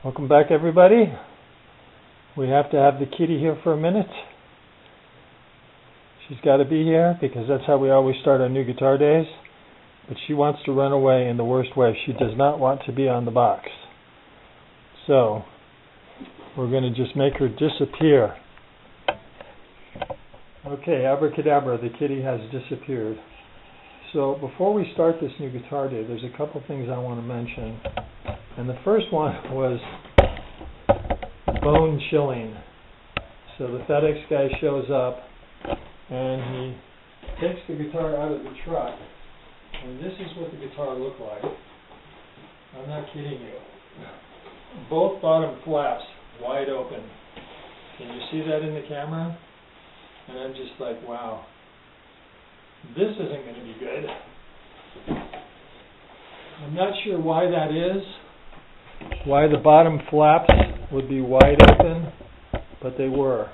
Welcome back, everybody. We have to have the kitty here for a minute. She's got to be here because that's how we always start our new guitar days. But she wants to run away in the worst way. She does not want to be on the box. So we're going to just make her disappear. Okay, abracadabra, the kitty has disappeared. So before we start this new guitar day, there's a couple things I want to mention. And the first one was bone chilling. So the FedEx guy shows up and he takes the guitar out of the truck, and this is what the guitar looked like. I'm not kidding you. Both bottom flaps wide open. Can you see that in the camera? And I'm just like, wow, this isn't going to be good. I'm not sure why that is, why the bottom flaps would be wide open, but they were.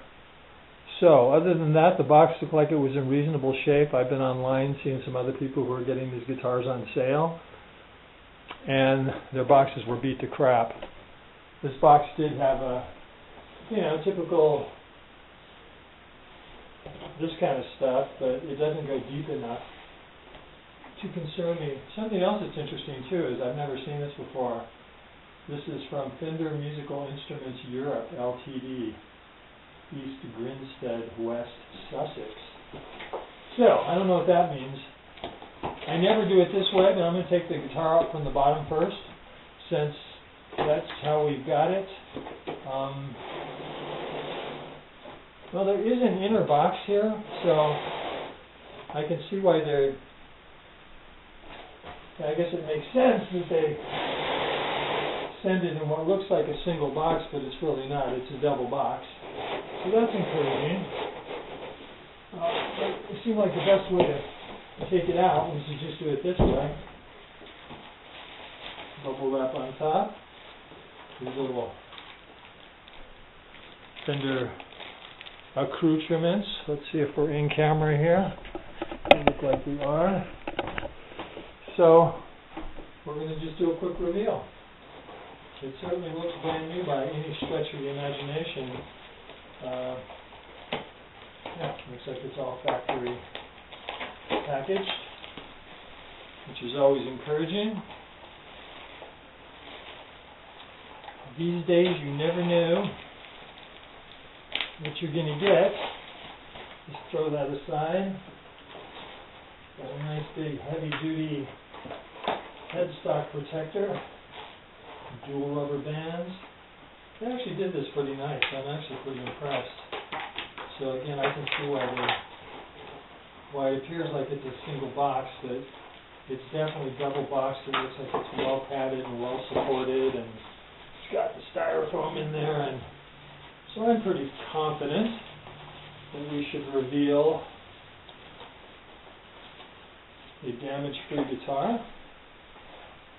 So other than that, the box looked like it was in reasonable shape. I've been online seeing some other people who are getting these guitars on sale, and their boxes were beat to crap. This box did have a, typical this kind of stuff, but it doesn't go deep enough to concern me. Something else that's interesting too is I've never seen this before. This is from Fender Musical Instruments Europe, Ltd. East Grinstead, West Sussex. So, I don't know what that means. I never do it this way, but I'm going to take the guitar out from the bottom first, since that's how we've got it. Well, there is an inner box here, so I can see why they're... I guess it makes sense that they send it in what looks like a single box, but it's really not. It's a double box. So that's encouraging. It seemed like the best way to take it out was to just do it this way. Bubble wrap on top. These little Fender accoutrements. Let's see if we're in camera here. They look like we are. So we're going to just do a quick reveal. It certainly looks brand new by any stretch of the imagination. Looks like it's all factory packaged, which is always encouraging. These days you never know what you're going to get. Just throw that aside. Got a nice big heavy duty headstock protector. Dual rubber bands. They actually did this pretty nice. I'm actually pretty impressed. So again, I can see why it appears like it's a single box, but it's definitely double boxed. It looks like it's well padded and well supported, and it's got the styrofoam in there, and so I'm pretty confident that we should reveal a damage-free guitar.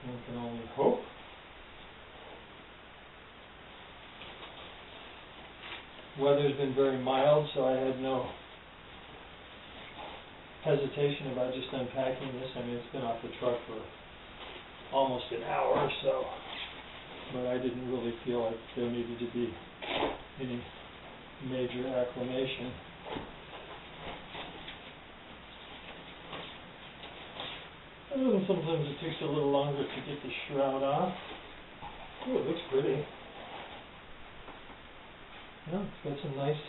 One can only hope. Weather's been very mild, so I had no hesitation about just unpacking this. I mean, it's been off the truck for almost an hour or so, but I didn't really feel like there needed to be any major acclimation. And sometimes it takes a little longer to get the shroud off. Oh, it looks pretty. Yeah, it's got some nice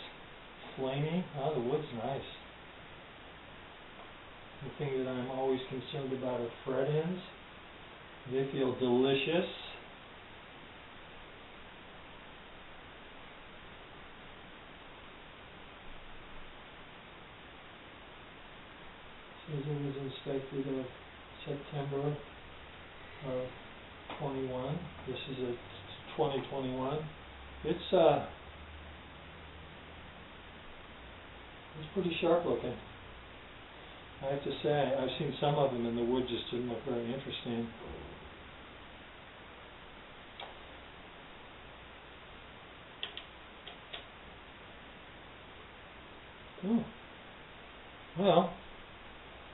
flaming. Oh, the wood's nice. The thing that I'm always concerned about are fret ends. They feel delicious. Says it was inspected of September of 21. This is a 2021. It's pretty sharp looking. I have to say, I've seen some of them and the wood just didn't look very interesting. Oh. Well,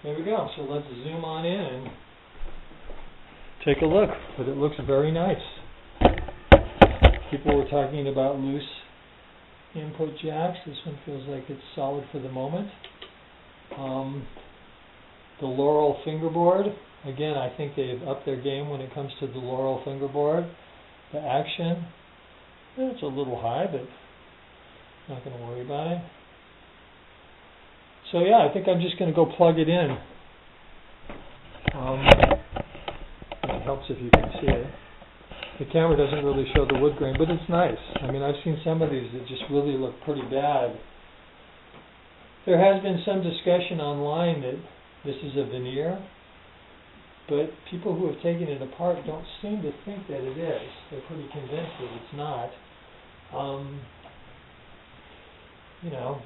there we go. So let's zoom on in and take a look. But it looks very nice. People were talking about loose input jacks. This one feels like it's solid for the moment. The Laurel fingerboard, again, I think they've upped their game when it comes to the Laurel fingerboard. The action, it's a little high, but not going to worry about it. So yeah, I think I'm just going to go plug it in. It helps if you can see it. The camera doesn't really show the wood grain, but it's nice. I mean, I've seen some of these that just really look pretty bad. There has been some discussion online that this is a veneer, but people who have taken it apart don't seem to think that it is. They're pretty convinced that it's not. You know,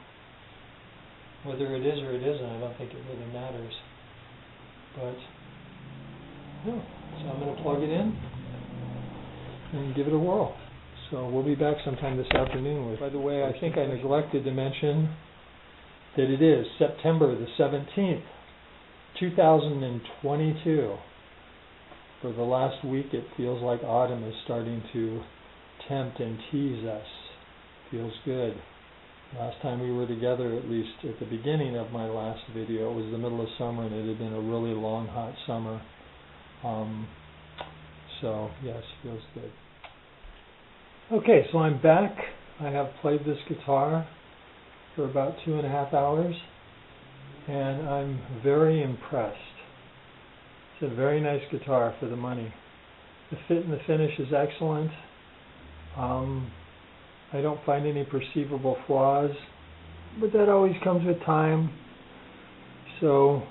whether it is or it isn't, I don't think it really matters. But, yeah, so I'm going to plug it in and give it a whirl. So we'll be back sometime this afternoon with. By the way, I think I neglected to mention that it is September the 17th, 2022. For the last week, it feels like autumn is starting to tempt and tease us. Feels good. Last time we were together, at least at the beginning of my last video, it was the middle of summer and it had been a really long, hot summer. So, yes, feels good. Okay, so I'm back. I have played this guitar for about 2.5 hours, and I'm very impressed. It's a very nice guitar for the money. The fit and the finish is excellent. I don't find any perceivable flaws, but that always comes with time. So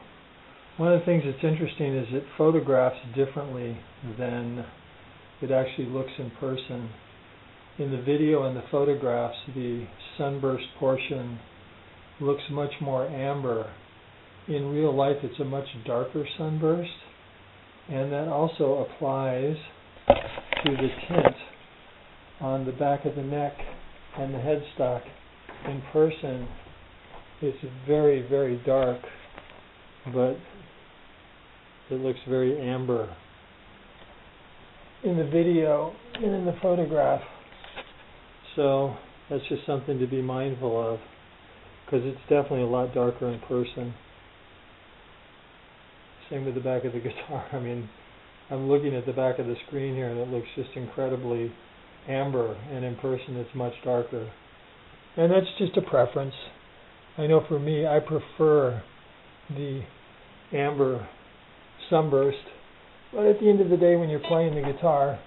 one of the things that's interesting is it photographs differently than it actually looks in person. In the video and the photographs, the sunburst portion looks much more amber. In real life, it's a much darker sunburst, and that also applies to the tint on the back of the neck and the headstock. In person, it's very, very dark, but it looks very amber. In the video and in the photograph. So that's just something to be mindful of, because it's definitely a lot darker in person. Same with the back of the guitar. I mean, I'm looking at the back of the screen here and it looks just incredibly amber, and in person it's much darker. And that's just a preference. I know for me, I prefer the amber sunburst, but at the end of the day, when you're playing the guitar,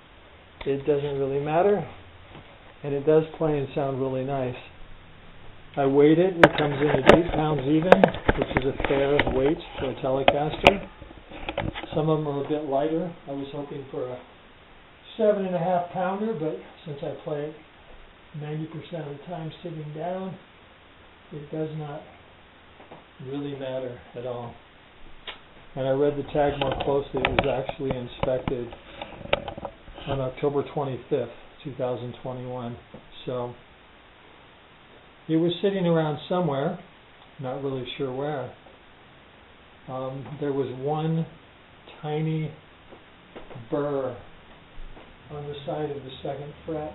it doesn't really matter, and it does play and sound really nice. I weighed it. It comes in at 8 pounds even, which is a fair weight for a Telecaster. Some of them are a bit lighter. I was hoping for a 7.5 pounder, but since I play it 90% of the time sitting down, it does not really matter at all. And I read the tag more closely. It was actually inspected on October 25th, 2021. So it was sitting around somewhere, not really sure where. There was one tiny burr on the side of the second fret.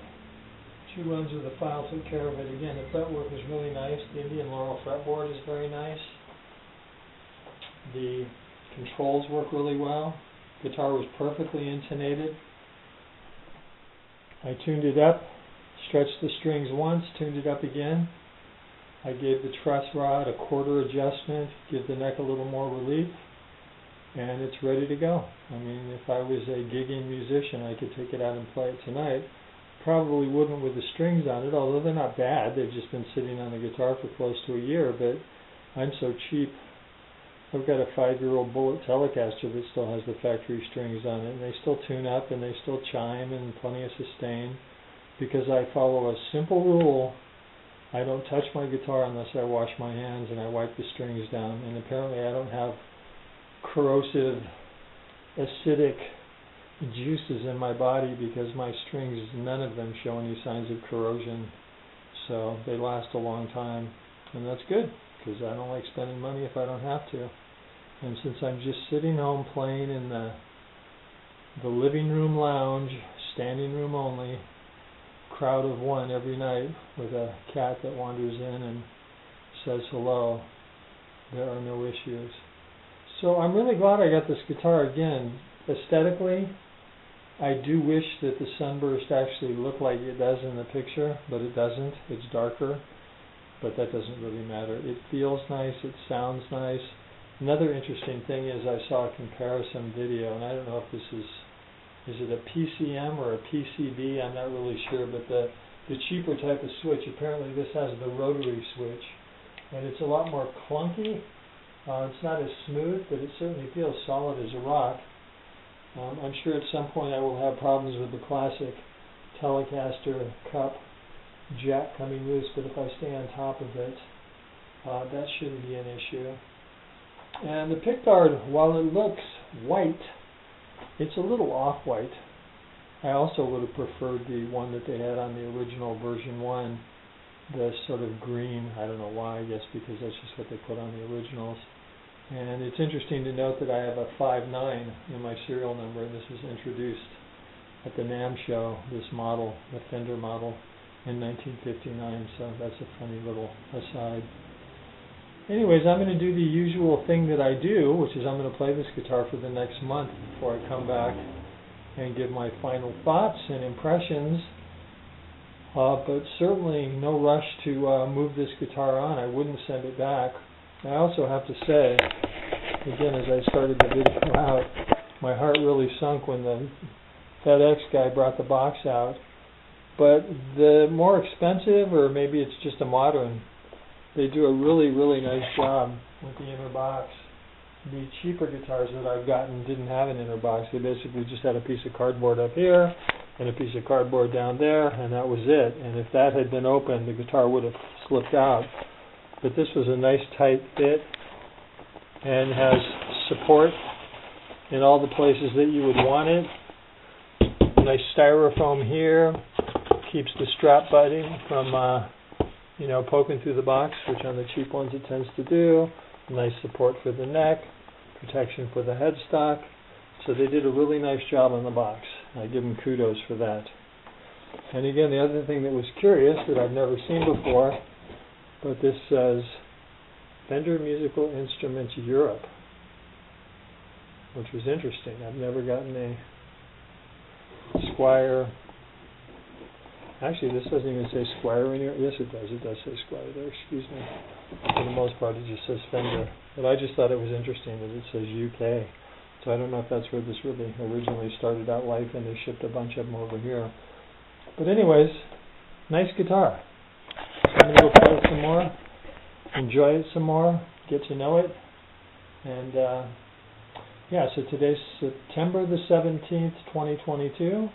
2 runs of the file took care of it. Again, the fretwork is really nice. The Indian Laurel fretboard is very nice. The controls work really well. Guitar was perfectly intonated. I tuned it up, stretched the strings once, tuned it up again. I gave the truss rod a 1/4 adjustment, give the neck a little more relief, and it's ready to go. I mean, if I was a gigging musician, I could take it out and play it tonight. Probably wouldn't with the strings on it, although they're not bad. They've just been sitting on the guitar for close to a year, but I'm so cheap. I've got a 5-year-old Bullet Telecaster that still has the factory strings on it, and they still tune up and they still chime and plenty of sustain, because I follow a simple rule. I don't touch my guitar unless I wash my hands and I wipe the strings down, and apparently I don't have corrosive, acidic juices in my body because my strings, none of them show any signs of corrosion, so they last a long time, and that's good, because I don't like spending money if I don't have to. And since I'm just sitting home playing in the living room lounge, standing room only, crowd of one every night with a cat that wanders in and says hello. There are no issues. So I'm really glad I got this guitar again. Aesthetically, I do wish that the sunburst actually looked like it does in the picture, but it doesn't. It's darker, but that doesn't really matter. It feels nice, it sounds nice. Another interesting thing is I saw a comparison video, and I don't know if this is it a PCM or a PCB? I'm not really sure, but the cheaper type of switch, apparently this has the rotary switch, and it's a lot more clunky. It's not as smooth, but it certainly feels solid as a rock. I'm sure at some point I will have problems with the classic Telecaster cup jack coming loose, but if I stay on top of it, that shouldn't be an issue. And the pickguard, while it looks white, it's a little off-white. I also would have preferred the one that they had on the original version 1, the sort of green. I don't know why, I guess because that's just what they put on the originals. And it's interesting to note that I have a 5.9 in my serial number, and this was introduced at the NAMM show, this model, the Fender model, in 1959, so that's a funny little aside. Anyways, I'm going to do the usual thing that I do, which is I'm going to play this guitar for the next month before I come back and give my final thoughts and impressions. But certainly no rush to move this guitar on. I wouldn't send it back. I also have to say, again, as I started the video out, my heart really sunk when the FedEx guy brought the box out. But the more expensive, or maybe it's just a modern, they do a really, really nice job with the inner box. The cheaper guitars that I've gotten didn't have an inner box. They basically just had a piece of cardboard up here and a piece of cardboard down there, and that was it. And if that had been open, the guitar would have slipped out. But this was a nice tight fit and has support in all the places that you would want it. Nice styrofoam here, keeps the strap butting from poking through the box, which on the cheap ones it tends to do. Nice support for the neck, protection for the headstock. So they did a really nice job on the box. I give them kudos for that. And again, the other thing that was curious that I've never seen before, but this says Fender Musical Instruments Europe, which was interesting. I've never gotten a Squier. Actually, this doesn't even say Squier in here. Yes, it does. It does say Squier there. Excuse me. For the most part, it just says Fender. But I just thought it was interesting that it says UK. So I don't know if that's where this really originally started out life, and they shipped a bunch of them over here. But anyways, nice guitar. I'm going to go play it some more, enjoy it some more, get to know it. And so today's September the 17th, 2022.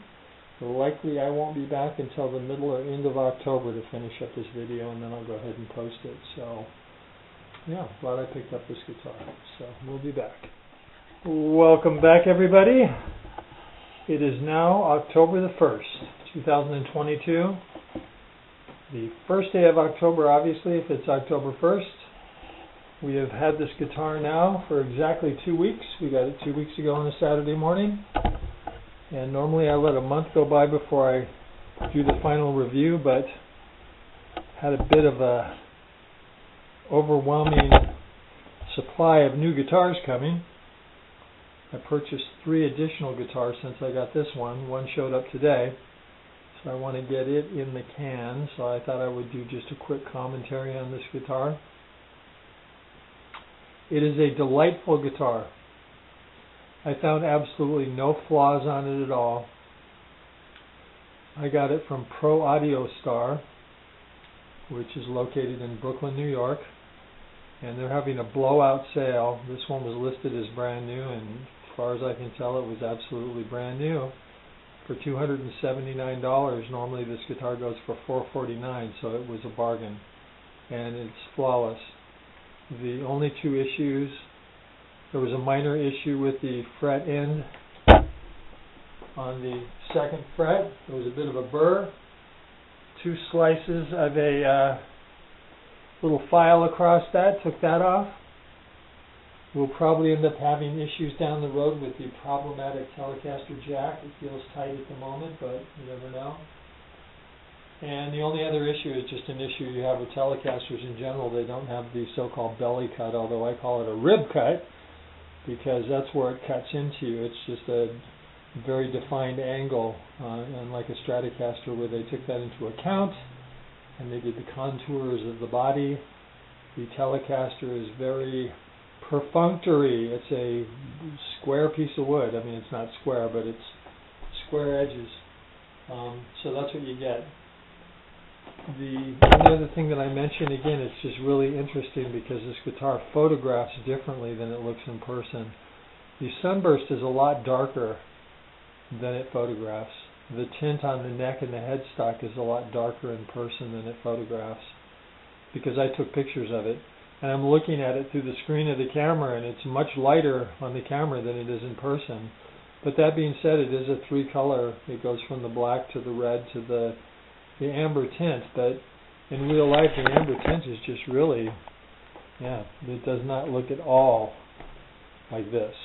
Likely I won't be back until the middle or end of October to finish up this video, and then I'll go ahead and post it. So, yeah, glad I picked up this guitar. So, we'll be back. Welcome back, everybody. It is now October the 1st, 2022. The first day of October, obviously, if it's October 1st. We have had this guitar now for exactly 2 weeks. We got it 2 weeks ago on a Saturday morning. And normally I let a month go by before I do the final review, but had a bit of a overwhelming supply of new guitars coming. I purchased 3 additional guitars since I got this one. One showed up today, so I want to get it in the can, so I thought I would do just a quick commentary on this guitar. It is a delightful guitar. I found absolutely no flaws on it at all. I got it from Pro Audio Star, which is located in Brooklyn, New York, and they're having a blowout sale. This one was listed as brand new, and as far as I can tell, it was absolutely brand new for $279. Normally this guitar goes for $449, so it was a bargain, and it's flawless. The only 2 issues: there was a minor issue with the fret end on the 2nd fret. There was a bit of a burr. 2 slices of a little file across that. Took that off. We'll probably end up having issues down the road with the problematic Telecaster jack. It feels tight at the moment, but you never know. And the only other issue is just an issue you have with Telecasters in general. They don't have the so-called belly cut, although I call it a rib cut, because that's where it cuts into you. It's just a very defined angle, unlike a Stratocaster where they took that into account and they did the contours of the body. The Telecaster is very perfunctory. It's a square piece of wood. I mean, it's not square, but it's square edges. So that's what you get. The only other thing that I mentioned, again, it's just really interesting because this guitar photographs differently than it looks in person. The sunburst is a lot darker than it photographs. The tint on the neck and the headstock is a lot darker in person than it photographs, because I took pictures of it. And I'm looking at it through the screen of the camera, and it's much lighter on the camera than it is in person. But that being said, it is a three-color. It goes from the black to the red to the amber tint. But in real life, the amber tint is just really, it does not look at all like this.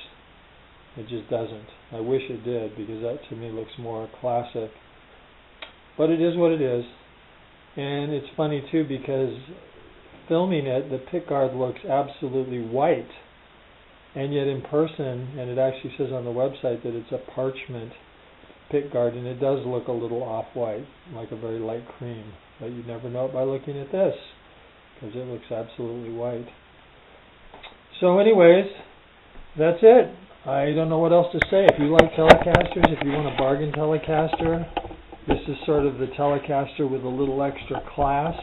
It just doesn't. I wish it did, because that to me looks more classic. But it is what it is. And it's funny too, because filming it, the pickguard looks absolutely white. And yet in person, and it actually says on the website that it's a parchment pickguard, and it does look a little off-white, like a very light cream. But you never know it by looking at this, because it looks absolutely white. So anyways, that's it. I don't know what else to say. If you like Telecasters, if you want a bargain Telecaster, this is sort of the Telecaster with a little extra class.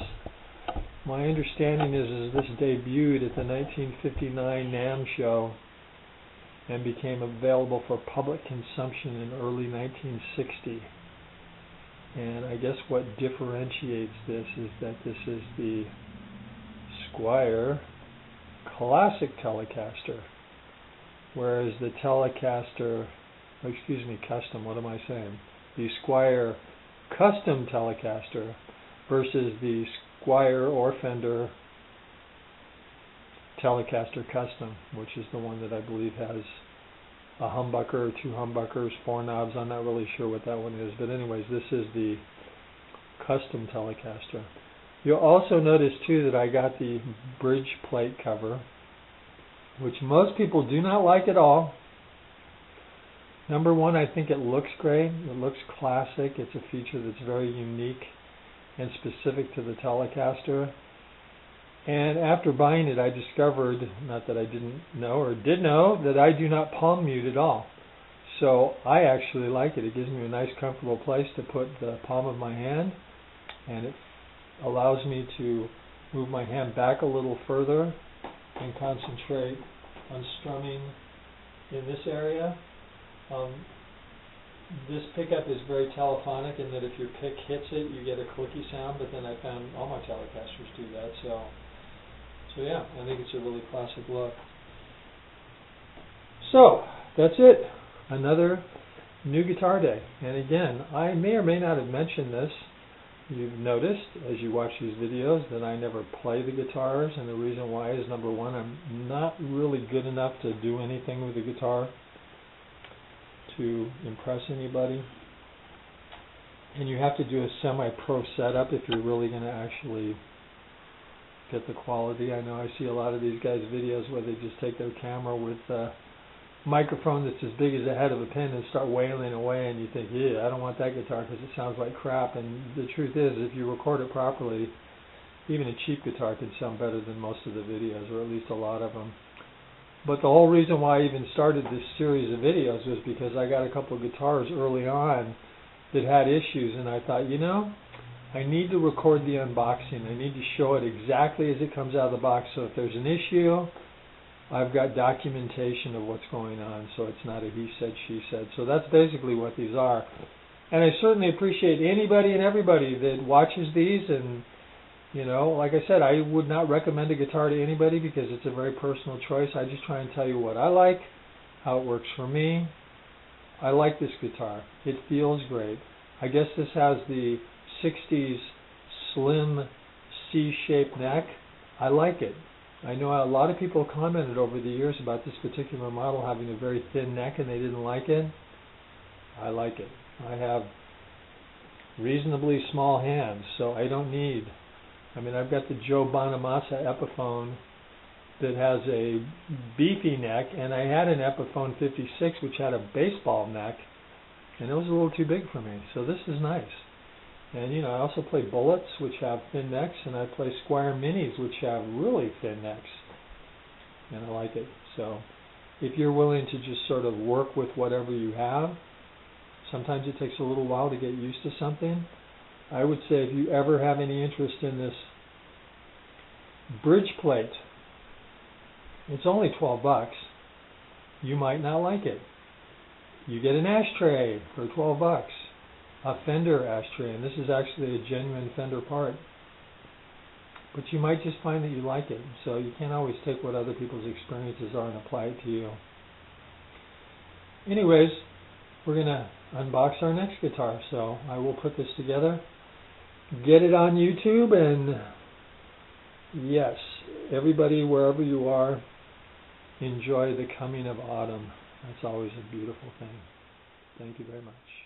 My understanding is this debuted at the 1959 NAMM show and became available for public consumption in early 1960. And I guess what differentiates this is that this is the Squier Classic Telecaster, whereas the Telecaster, Custom, what am I saying? The Squier Custom Telecaster versus the Squier or Fender Telecaster Custom, which is the one that I believe has a humbucker or two humbuckers, four knobs. I'm not really sure what that one is, but anyways, this is the Custom Telecaster. You'll also notice too that I got the bridge plate cover, which most people do not like at all. Number one, I think it looks great. It looks classic. It's a feature that's very unique and specific to the Telecaster. And after buying it, I discovered, not that I didn't know or did know, that I do not palm mute at all. So I actually like it. It gives me a nice comfortable place to put the palm of my hand, and it allows me to move my hand back a little further and concentrate on strumming in this area. This pickup is very telephonic in that if your pick hits it, you get a clicky sound, but then I found all my Telecasters do that. So yeah, I think it's a really classic look. So that's it. Another new guitar day. And again, I may or may not have mentioned this. You've noticed as you watch these videos that I never play the guitars, and the reason why is, number one, I'm not really good enough to do anything with the guitar to impress anybody. And you have to do a semi-pro setup if you're really going to actually get the quality. I know I see a lot of these guys' videos where they just take their camera with a microphone that's as big as the head of a pin and start wailing away, and you think, yeah, I don't want that guitar because it sounds like crap. And the truth is, if you record it properly, even a cheap guitar can sound better than most of the videos, or at least a lot of them. But the whole reason why I even started this series of videos was because I got a couple of guitars early on that had issues, and I thought, you know, I need to record the unboxing. I need to show it exactly as it comes out of the box, so if there's an issue, I've got documentation of what's going on, so it's not a he said, she said. So that's basically what these are. And I certainly appreciate anybody and everybody that watches these. And, you know, like I said, I would not recommend a guitar to anybody because it's a very personal choice. I just try and tell you what I like, how it works for me. I like this guitar. It feels great. I guess this has the 60's slim C-shaped neck. I like it. I know a lot of people commented over the years about this particular model having a very thin neck and they didn't like it. I like it. I have reasonably small hands, so I don't need, I've got the Joe Bonamassa Epiphone that has a beefy neck, and I had an Epiphone 56 which had a baseball neck, and it was a little too big for me, so this is nice. And I also play Bullets, which have thin necks, and I play Squier Minis, which have really thin necks, and I like it. So if you're willing to just sort of work with whatever you have, sometimes it takes a little while to get used to something. I would say if you ever have any interest in this bridge plate, it's only $12. You might not like it. You get an ashtray for $12, a Fender ashtray, and this is actually a genuine Fender part. But you might just find that you like it, so you can't always take what other people's experiences are and apply it to you. Anyways, we're going to unbox our next guitar, so I will put this together, get it on YouTube, and yes, everybody, wherever you are, enjoy the coming of autumn. That's always a beautiful thing. Thank you very much.